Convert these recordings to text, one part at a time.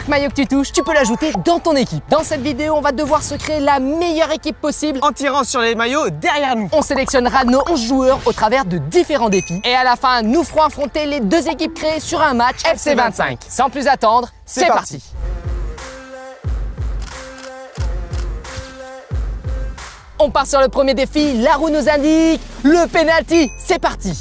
chaque maillot que tu touches, tu peux l'ajouter dans ton équipe. Dans cette vidéo, on va devoir se créer la meilleure équipe possible en tirant sur les maillots derrière nous. On sélectionnera nos 11 joueurs au travers de différents défis. Et à la fin, nous ferons affronter les deux équipes créées sur un match FC25. Sans plus attendre, c'est parti. On part sur le premier défi, la roue nous indique le penalty. C'est parti.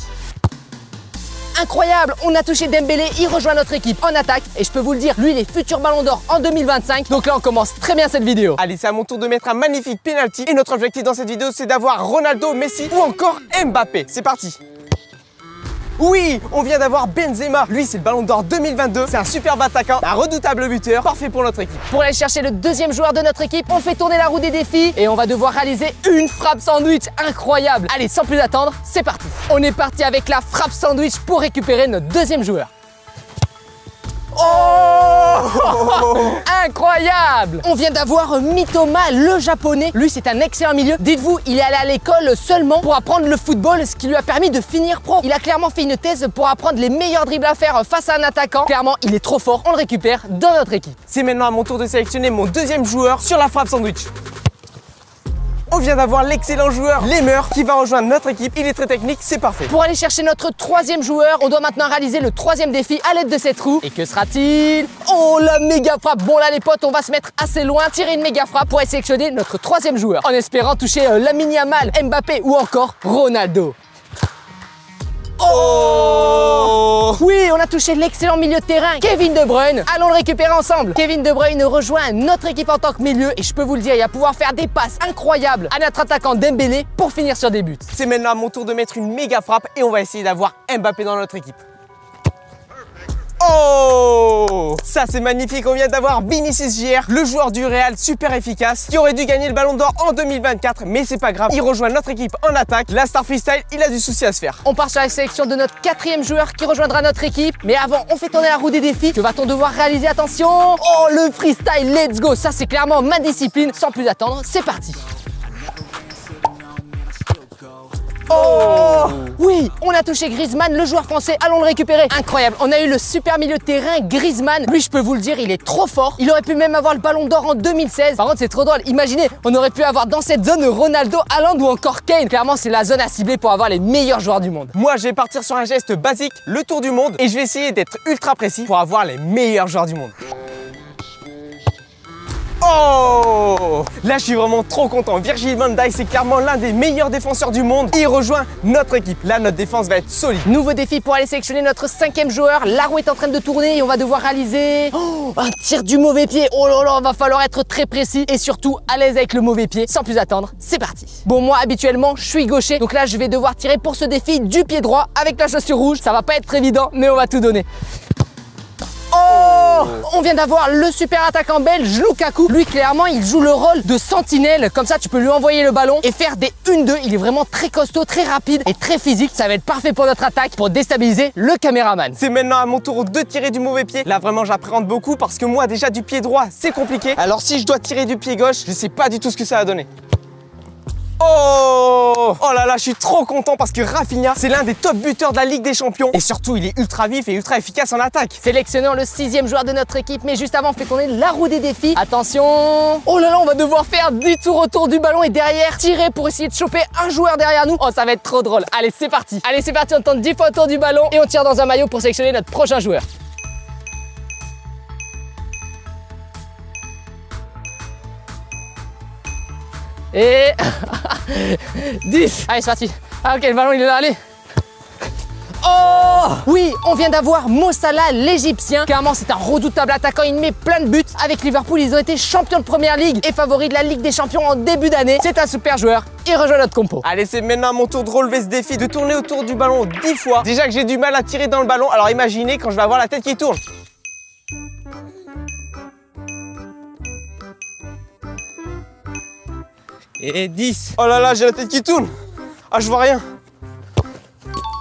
Incroyable, on a touché Dembélé, il rejoint notre équipe en attaque et je peux vous le dire, lui il est futur ballon d'or en 2025. Donc là on commence très bien cette vidéo. Allez, c'est à mon tour de mettre un magnifique penalty et notre objectif dans cette vidéo c'est d'avoir Ronaldo, Messi ou encore Mbappé. C'est parti. Oui, on vient d'avoir Benzema. Lui, c'est le Ballon d'Or 2022. C'est un superbe attaquant, un redoutable buteur, parfait pour notre équipe. Pour aller chercher le deuxième joueur de notre équipe, on fait tourner la roue des défis et on va devoir réaliser une frappe sandwich incroyable. Allez, sans plus attendre, c'est parti. On est parti avec la frappe sandwich pour récupérer notre deuxième joueur. Oh incroyable. On vient d'avoir Mitoma, le japonais. Lui, c'est un excellent milieu. Dites-vous, il est allé à l'école seulement pour apprendre le football, ce qui lui a permis de finir pro. Il a clairement fait une thèse pour apprendre les meilleurs dribbles à faire face à un attaquant. Clairement, il est trop fort. On le récupère dans notre équipe. C'est maintenant à mon tour de sélectionner mon deuxième joueur sur la frappe sandwich. On vient d'avoir l'excellent joueur Lemmer qui va rejoindre notre équipe. Il est très technique, c'est parfait. Pour aller chercher notre troisième joueur, on doit maintenant réaliser le troisième défi à l'aide de cette roue. Et que sera-t-il? Oh, la méga frappe. Bon là les potes, on va se mettre assez loin, tirer une méga frappe pour aller sélectionner notre troisième joueur. En espérant toucher Lamine Yamal, Mbappé ou encore Ronaldo. Oh oui, on a touché l'excellent milieu de terrain, Kevin De Bruyne. Allons le récupérer ensemble. Kevin De Bruyne rejoint notre équipe en tant que milieu et je peux vous le dire, il va pouvoir faire des passes incroyables à notre attaquant Dembélé pour finir sur des buts. C'est maintenant à mon tour de mettre une méga frappe et on va essayer d'avoir Mbappé dans notre équipe. Oh, ça c'est magnifique, on vient d'avoir Vinicius Jr, le joueur du Real super efficace qui aurait dû gagner le Ballon d'Or en 2024, mais c'est pas grave, il rejoint notre équipe en attaque. La star freestyle, il a du souci à se faire. On part sur la sélection de notre quatrième joueur qui rejoindra notre équipe, mais avant on fait tourner la roue des défis. Que va-t-on devoir réaliser? Attention. Oh, le freestyle, let's go. Ça c'est clairement ma discipline. Sans plus attendre, c'est parti. Oh oui, on a touché Griezmann, le joueur français, allons le récupérer. Incroyable, on a eu le super milieu de terrain Griezmann. Lui, je peux vous le dire, il est trop fort. Il aurait pu même avoir le Ballon d'Or en 2016. Par contre, c'est trop drôle, imaginez, on aurait pu avoir dans cette zone Ronaldo, Haaland ou encore Kane. Clairement, c'est la zone à cibler pour avoir les meilleurs joueurs du monde. Moi, je vais partir sur un geste basique, le tour du monde, et je vais essayer d'être ultra précis pour avoir les meilleurs joueurs du monde. Oh, là je suis vraiment trop content. Virgil van Dijk, c'est clairement l'un des meilleurs défenseurs du monde. Il rejoint notre équipe. Là notre défense va être solide. Nouveau défi pour aller sélectionner notre cinquième joueur. La roue est en train de tourner et on va devoir réaliser un tir du mauvais pied. Oh là là, va falloir être très précis et surtout à l'aise avec le mauvais pied. Sans plus attendre, c'est parti. Bon, moi habituellement je suis gaucher, donc là je vais devoir tirer pour ce défi du pied droit avec la chaussure rouge. Ça va pas être évident, mais on va tout donner. Oh, on vient d'avoir le super attaquant belge Lukaku. Lui clairement il joue le rôle de sentinelle. Comme ça tu peux lui envoyer le ballon et faire des 1-2. Il est vraiment très costaud, très rapide et très physique. Ça va être parfait pour notre attaque, pour déstabiliser le caméraman. C'est maintenant à mon tour de tirer du mauvais pied. Là vraiment j'appréhende beaucoup parce que moi déjà du pied droit c'est compliqué. Alors si je dois tirer du pied gauche, je sais pas du tout ce que ça va donner. Oh là là, je suis trop content parce que Rafinha, c'est l'un des top buteurs de la Ligue des Champions. Et surtout, il est ultra vif et ultra efficace en attaque. Sélectionnons le sixième joueur de notre équipe, mais juste avant, on fait tourner la roue des défis. Attention. Oh là là, on va devoir faire 10 tours autour du ballon et derrière, tirer pour essayer de choper un joueur derrière nous. Oh, ça va être trop drôle. Allez, c'est parti. Allez, c'est parti, on tente 10 fois autour du ballon et on tire dans un maillot pour sélectionner notre prochain joueur. Et 10. Allez, c'est parti. Ah, ok, le ballon il est là, allez. Oh oui, on vient d'avoir Mo Salah, l'Égyptien. Clairement, c'est un redoutable attaquant, il met plein de buts. Avec Liverpool, ils ont été champions de Première Ligue et favoris de la Ligue des Champions en début d'année. C'est un super joueur, il rejoint notre compo. Allez, c'est maintenant à mon tour de relever ce défi, de tourner autour du ballon 10 fois. Déjà que j'ai du mal à tirer dans le ballon, alors imaginez quand je vais avoir la tête qui tourne. Et 10. Oh là là, j'ai la tête qui tourne. Ah, je vois rien.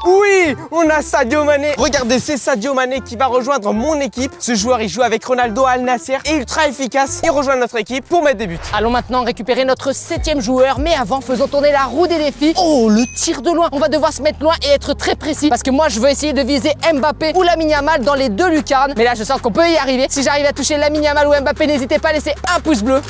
Oui, on a Sadio Mané. Regardez, c'est Sadio Mané qui va rejoindre mon équipe. Ce joueur, il joue avec Ronaldo à Al Nassr et ultra efficace. Il rejoint notre équipe pour mettre des buts. Allons maintenant récupérer notre 7e joueur, mais avant, faisons tourner la roue des défis. Oh, le tir de loin. On va devoir se mettre loin et être très précis parce que moi, je veux essayer de viser Mbappé ou Lamine Yamal dans les deux lucarnes. Mais là, je sens qu'on peut y arriver. Si j'arrive à toucher Lamine Yamal ou Mbappé, n'hésitez pas à laisser un pouce bleu.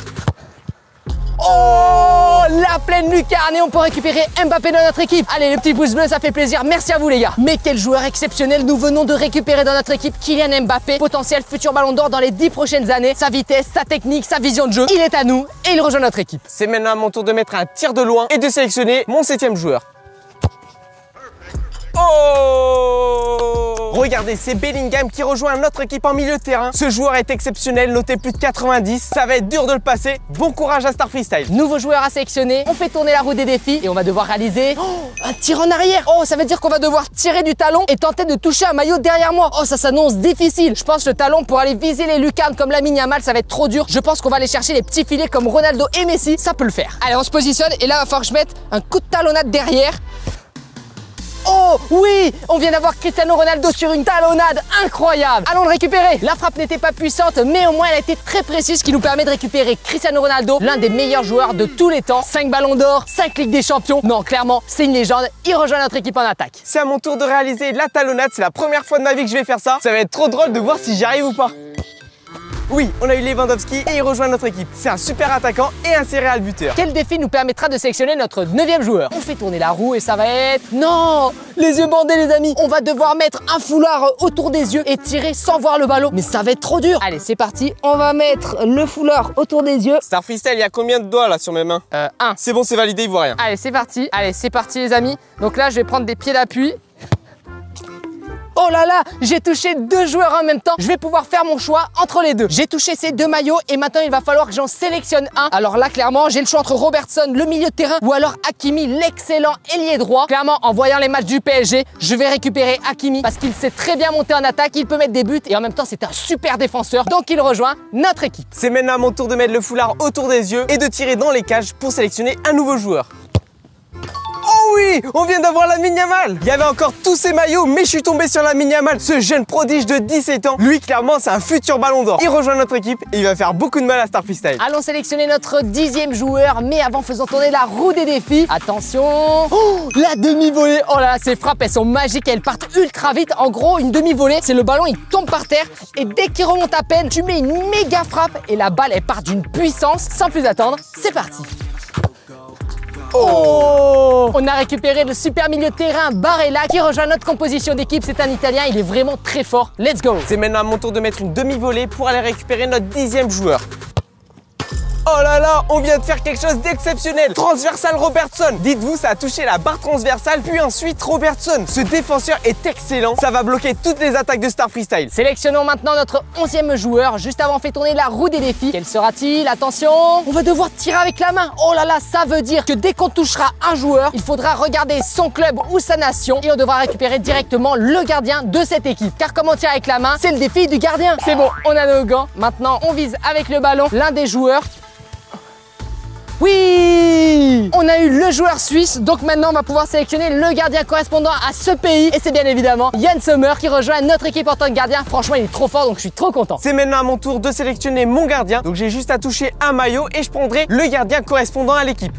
Oh, la pleine lucarne et on peut récupérer Mbappé dans notre équipe. Allez, le petit pouce bleu, ça fait plaisir. Merci à vous les gars. Mais quel joueur exceptionnel nous venons de récupérer dans notre équipe. Kylian Mbappé, potentiel futur ballon d'or dans les 10 prochaines années. Sa vitesse, sa technique, sa vision de jeu, il est à nous et il rejoint notre équipe. C'est maintenant à mon tour de mettre un tir de loin et de sélectionner mon 7e joueur. Oh! Regardez, c'est Bellingham qui rejoint notre équipe en milieu de terrain. Ce joueur est exceptionnel, noté plus de 90. Ça va être dur de le passer. Bon courage à Star Freestyle. Nouveau joueur à sélectionner. On fait tourner la roue des défis et on va devoir réaliser un tir en arrière. Oh, ça veut dire qu'on va devoir tirer du talon et tenter de toucher un maillot derrière moi. Oh, ça s'annonce difficile. Je pense le talon pour aller viser les lucarnes comme Lamine Yamal, ça va être trop dur. Je pense qu'on va aller chercher les petits filets comme Ronaldo et Messi. Ça peut le faire. Allez, on se positionne et là, il va falloir que je mette un coup de talonnade derrière. Oh oui, on vient d'avoir Cristiano Ronaldo sur une talonnade incroyable. Allons le récupérer. La frappe n'était pas puissante, mais au moins elle a été très précise, ce qui nous permet de récupérer Cristiano Ronaldo, l'un des meilleurs joueurs de tous les temps. 5 ballons d'or, 5 Ligues des Champions. Non, clairement, c'est une légende. Il rejoint notre équipe en attaque. C'est à mon tour de réaliser la talonnade. C'est la première fois de ma vie que je vais faire ça. Ça va être trop drôle de voir si j'y arrive ou pas. Oui, on a eu Lewandowski et il rejoint notre équipe. C'est un super attaquant et un céréal buteur. Quel défi nous permettra de sélectionner notre 9e joueur? On fait tourner la roue et ça va être... Non, les yeux bandés les amis. On va devoir mettre un foulard autour des yeux et tirer sans voir le ballon. Mais ça va être trop dur. Allez, c'est parti. On va mettre le foulard autour des yeux. Star Freestyle, il y a combien de doigts là sur mes mains? 1. C'est bon, c'est validé, il voit rien. Allez, c'est parti. Allez, c'est parti les amis. Donc là, je vais prendre des pieds d'appui. Oh là là, j'ai touché 2 joueurs en même temps. Je vais pouvoir faire mon choix entre les deux. J'ai touché ces 2 maillots et maintenant il va falloir que j'en sélectionne un. Alors là, clairement, j'ai le choix entre Robertson, le milieu de terrain, ou alors Hakimi, l'excellent ailier droit. Clairement, en voyant les matchs du PSG, je vais récupérer Hakimi parce qu'il sait très bien monter en attaque, il peut mettre des buts et en même temps, c'est un super défenseur. Donc il rejoint notre équipe. C'est maintenant à mon tour de mettre le foulard autour des yeux et de tirer dans les cages pour sélectionner un nouveau joueur. Oh oui, on vient d'avoir Lamine Yamal. Il y avait encore tous ces maillots, mais je suis tombé sur Lamine Yamal, ce jeune prodige de 17 ans. Lui, clairement, c'est un futur ballon d'or. Il rejoint notre équipe et il va faire beaucoup de mal à Star Freestyle. Allons sélectionner notre 10e joueur, mais avant, faisons tourner la roue des défis. Attention. Oh, la demi-volée. Oh là là, ces frappes, elles sont magiques, elles partent ultra vite. En gros, une demi-volée, c'est le ballon, il tombe par terre et dès qu'il remonte à peine, tu mets une méga frappe et la balle, elle part d'une puissance. Sans plus attendre, c'est parti. Oh! On a récupéré le super milieu de terrain Barella qui rejoint notre composition d'équipe. C'est un Italien, il est vraiment très fort. Let's go! C'est maintenant à mon tour de mettre une demi-volée pour aller récupérer notre 10e joueur. Oh là là, on vient de faire quelque chose d'exceptionnel. Transversal Robertson. Dites-vous, ça a touché la barre transversale, puis ensuite Robertson. Ce défenseur est excellent. Ça va bloquer toutes les attaques de Star Freestyle. Sélectionnons maintenant notre 11e joueur. Juste avant, on fait tourner la roue des défis. Quel sera-t-il? Attention, on va devoir tirer avec la main. Oh là là, ça veut dire que dès qu'on touchera un joueur, il faudra regarder son club ou sa nation et on devra récupérer directement le gardien de cette équipe. Car comme on tire avec la main, c'est le défi du gardien. C'est bon, on a nos gants. Maintenant, on vise avec le ballon l'un des joueurs. Oui! On a eu le joueur suisse, donc maintenant on va pouvoir sélectionner le gardien correspondant à ce pays. Et c'est bien évidemment Yann Sommer qui rejoint notre équipe en tant que gardien. Franchement, il est trop fort, donc je suis trop content. C'est maintenant à mon tour de sélectionner mon gardien. Donc j'ai juste à toucher un maillot et je prendrai le gardien correspondant à l'équipe.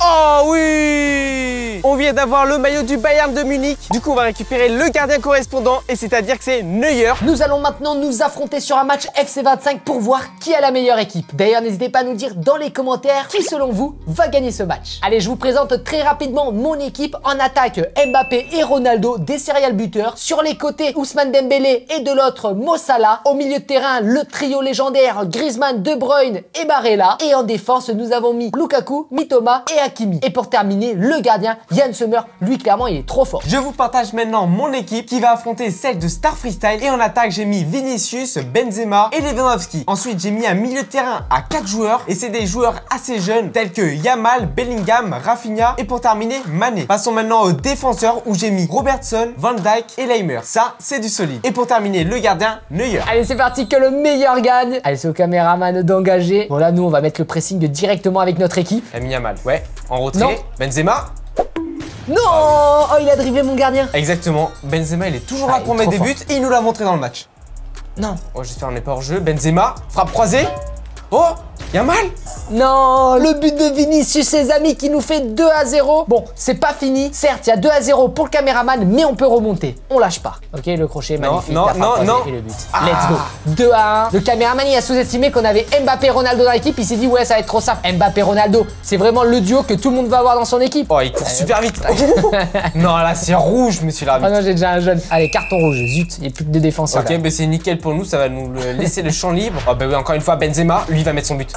Oh oui! On vient d'avoir le maillot du Bayern de Munich. Du coup, on va récupérer le gardien correspondant et c'est-à-dire que c'est Neuer. Nous allons maintenant nous affronter sur un match FC25 pour voir qui a la meilleure équipe. D'ailleurs, n'hésitez pas à nous dire dans les commentaires qui, selon vous, va gagner ce match. Allez, je vous présente très rapidement mon équipe. En attaque, Mbappé et Ronaldo, des serial buteurs. Sur les côtés, Ousmane Dembélé et de l'autre, Mo Salah. Au milieu de terrain, le trio légendaire Griezmann, De Bruyne et Barella. Et en défense, nous avons mis Lukaku, Mitoma et Hakimi. Et pour terminer, le gardien Yann Sommer, lui clairement il est trop fort. Je vous partage maintenant mon équipe qui va affronter celle de Star Freestyle. Et en attaque j'ai mis Vinicius, Benzema et Lewandowski. Ensuite j'ai mis un milieu de terrain à 4 joueurs. Et c'est des joueurs assez jeunes tels que Yamal, Bellingham, Rafinha et pour terminer Mané. Passons maintenant aux défenseurs où j'ai mis Robertson, Van Dijk et Laimer. Ça c'est du solide. Et pour terminer le gardien Neuer. Allez c'est parti, que le meilleur gagne. Allez c'est au caméraman d'engager. Bon là nous on va mettre le pressing directement avec notre équipe. Lamine Yamal, ouais. En retrait, non. Benzema. Non. Oh, il a drivé mon gardien. Exactement. Benzema, il est toujours là pour mettre des buts et il nous l'a montré dans le match. Non. Oh, j'espère qu'on n'est pas hors jeu. Benzema, frappe croisée. Oh, il y a mal. Non, le but de Vinicius, ses amis, qui nous fait 2-0. Bon, c'est pas fini. Certes, il y a 2-0 pour le caméraman, mais on peut remonter. On lâche pas. Ok, le crochet, magnifique. Non, la frappe croisée et le but. Let's go. 2-1. Le caméraman, il a sous-estimé qu'on avait Mbappé et Ronaldo dans l'équipe. Il s'est dit, ouais, ça va être trop simple. Mbappé Ronaldo, c'est vraiment le duo que tout le monde va avoir dans son équipe. Oh, il court super vite. Non, là, c'est rouge, monsieur l'arbitre. Ah non, j'ai déjà un jeune. Allez, carton rouge. Zut, il n'y a plus que 2 défenseurs. Ok, bah c'est nickel pour nous. Ça va nous laisser le champ libre. Oh, bah oui, encore une fois, Benzema, lui, il va mettre son but.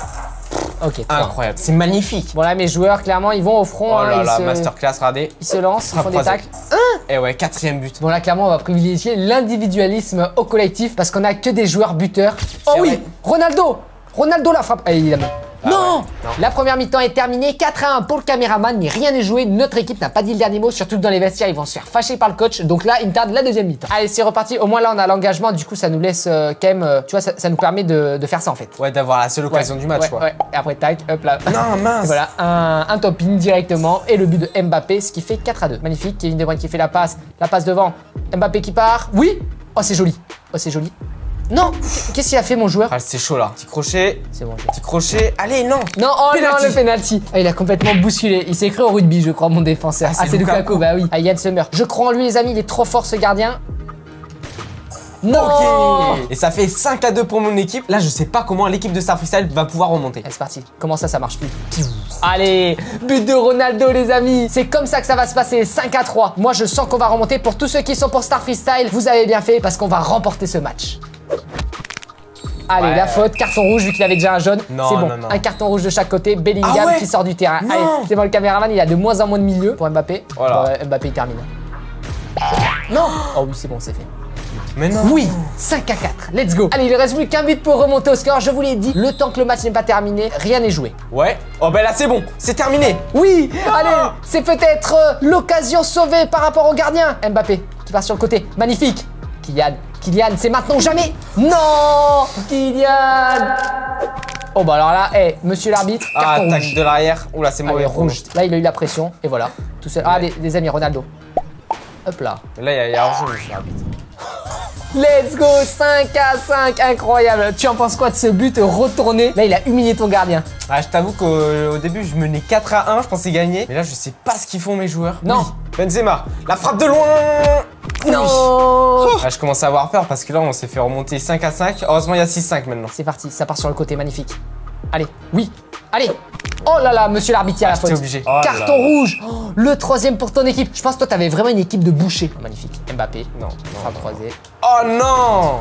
Ok, incroyable, c'est magnifique. Bon là mes joueurs clairement ils vont au front. Oh là là, masterclass, regardez. Ils se lancent, ils font des tacles. Et ouais, 4e but. Bon là clairement on va privilégier l'individualisme au collectif parce qu'on a que des joueurs buteurs. Oh oui, Ronaldo la frappe. Ah, il a mis. Non, la première mi-temps est terminée, 4-1 pour le caméraman, mais rien n'est joué. Notre équipe n'a pas dit le dernier mot, surtout que dans les vestiaires, ils vont se faire fâcher par le coach. Donc là, il me tarde la deuxième mi-temps. Allez, c'est reparti. Au moins là, on a l'engagement. Du coup, ça nous laisse quand même, tu vois, ça nous permet de faire ça en fait. Ouais, d'avoir la seule occasion du match, quoi. Ouais. Et après, tac, hop là. Non, mince. Et voilà, un top-in directement et le but de Mbappé, ce qui fait 4-2. Magnifique. Kevin De Bruyne qui fait la passe devant. Mbappé qui part. Oui. Oh, c'est joli. Oh, c'est joli. Non, qu'est-ce qu'il a fait mon joueur? Ah, c'est chaud là. Petit crochet. C'est bon. Petit crochet. Allez, non. Non, oh penalty. Non, le penalty. Ah, il a complètement bousculé. Il s'est cru au rugby, je crois, mon défenseur. Ah, c'est Lukaku, bah oui. Ah, Yann Sommer. Je crois en lui, les amis. Il est trop fort, ce gardien. Non. Ok. Et ça fait 5-2 pour mon équipe. Là, je sais pas comment l'équipe de Star Freestyle va pouvoir remonter. Allez, c'est parti. Comment ça marche plus? Allez, but de Ronaldo, les amis. C'est comme ça que ça va se passer, 5-3. Moi, je sens qu'on va remonter. Pour tous ceux qui sont pour Star Freestyle, vous avez bien fait parce qu'on va remporter ce match. Allez, la faute, carton rouge vu qu'il avait déjà un jaune. C'est bon, un carton rouge de chaque côté. Bellingham qui sort du terrain. Allez, c'est bon, le caméraman, il a de moins en moins de milieu pour Mbappé. Voilà. Mbappé, il termine. Non. Oh oui, c'est bon, c'est fait. Mais non. Oui, 5-4. Let's go. Allez, il ne reste plus qu'un but pour remonter au score. Je vous l'ai dit, le temps que le match n'est pas terminé, rien n'est joué. Ouais. Oh ben là, c'est bon, c'est terminé. Oui. Allez, c'est peut-être l'occasion sauvée par rapport au gardien. Mbappé qui part sur le côté. Magnifique. Kylian, c'est maintenant ou jamais. Non, Kylian. Oh bah alors là, monsieur l'arbitre, carton rouge. De l'arrière. Oula, c'est mauvais. Rouge. Là, il a eu la pression et voilà. Tout seul. Ah, les amis, Ronaldo. Hop là. Là, il y a hors-jeu, monsieur l'arbitre. Let's go, 5-5, incroyable. Tu en penses quoi de ce but retourné? Là, il a humilié ton gardien. Ah, je t'avoue qu'au début, je menais 4-1, je pensais gagner. Mais là, je sais pas ce qu'ils font mes joueurs. Non. Oui. Benzema, la frappe de loin. Non. Oui. Ah, je commence à avoir peur parce que là, on s'est fait remonter 5-5. Heureusement, il y a 6-5 maintenant. C'est parti, ça part sur le côté, magnifique. Allez, oui, allez. Oh là là, monsieur l'arbitre, il y a la faute. Obligé. Carton rouge. Oh, le 3e pour ton équipe. Je pense que toi, t'avais vraiment une équipe de bouchers. Oh, magnifique. Mbappé. Non. Frappe croisée. Oh non.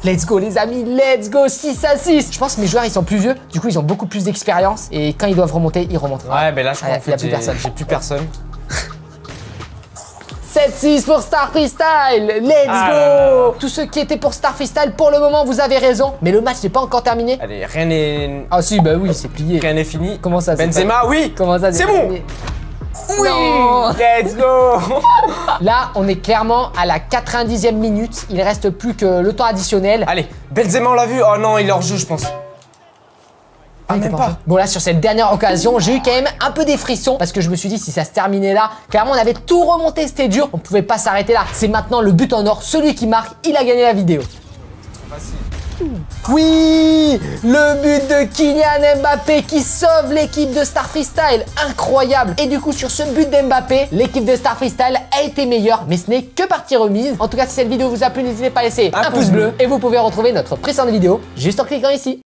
Let's go les amis, let's go, 6-6. Je pense que mes joueurs ils sont plus vieux, du coup ils ont beaucoup plus d'expérience et quand ils doivent remonter, ils remontent. Ouais, mais là je crois en fait j'ai plus personne. 7-6 pour Star Freestyle, let's go. Tous ceux qui étaient pour Star Freestyle, pour le moment vous avez raison, mais le match n'est pas encore terminé. Allez, rien n'est... Ah si, bah oui, c'est plié. Rien n'est fini. Comment ça? Benzema, oui. Comment ça? C'est bon. Oui, non. Let's go. Là, on est clairement à la 90e minute. Il reste plus que le temps additionnel. Allez, Benzema, on l'a vu. Oh non, il est hors jeu, je pense. Ah, même pas. Bon, là, sur cette dernière occasion, j'ai eu quand même un peu des frissons parce que je me suis dit, si ça se terminait là, clairement, on avait tout remonté, c'était dur. On pouvait pas s'arrêter là. C'est maintenant le but en or. Celui qui marque, il a gagné la vidéo. C'est trop facile. Oui, le but de Kylian Mbappé qui sauve l'équipe de Star Freestyle, incroyable. Et du coup sur ce but d'Mbappé, l'équipe de Star Freestyle a été meilleure, mais ce n'est que partie remise. En tout cas si cette vidéo vous a plu, n'hésitez pas à laisser un pouce bleu et vous pouvez retrouver notre précédente vidéo juste en cliquant ici.